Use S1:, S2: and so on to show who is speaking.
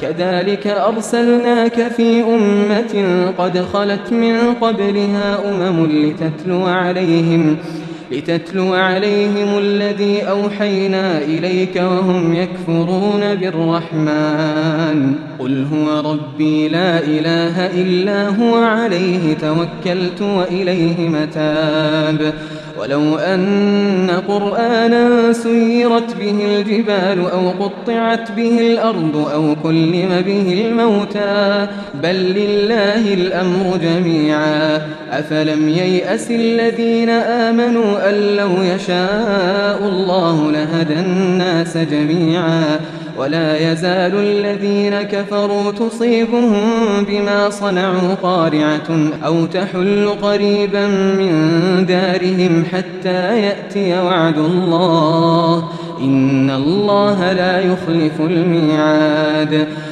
S1: كذلك أرسلناك في أمة قد خلت من قبلها لتتلو عليهم الذي أوحينا إليك وهم يكفرون بالرحمن قل هو ربي لا إله إلا هو عليه توكلت وإليه متاب ولو أن قرآنا سيرت به الجبال أو قطعت به الأرض أو كلم به الموتى بل لله الأمر جميعا أفلم ييأس الذين آمنوا أن لو يشاء الله لهدى الناس جميعا ولا يزال الذين كفروا تصيبهم بما صنعوا قارعة أو تحل قريبا من دارهم حتى يأتي وعد الله إن الله لا يخلف الميعاد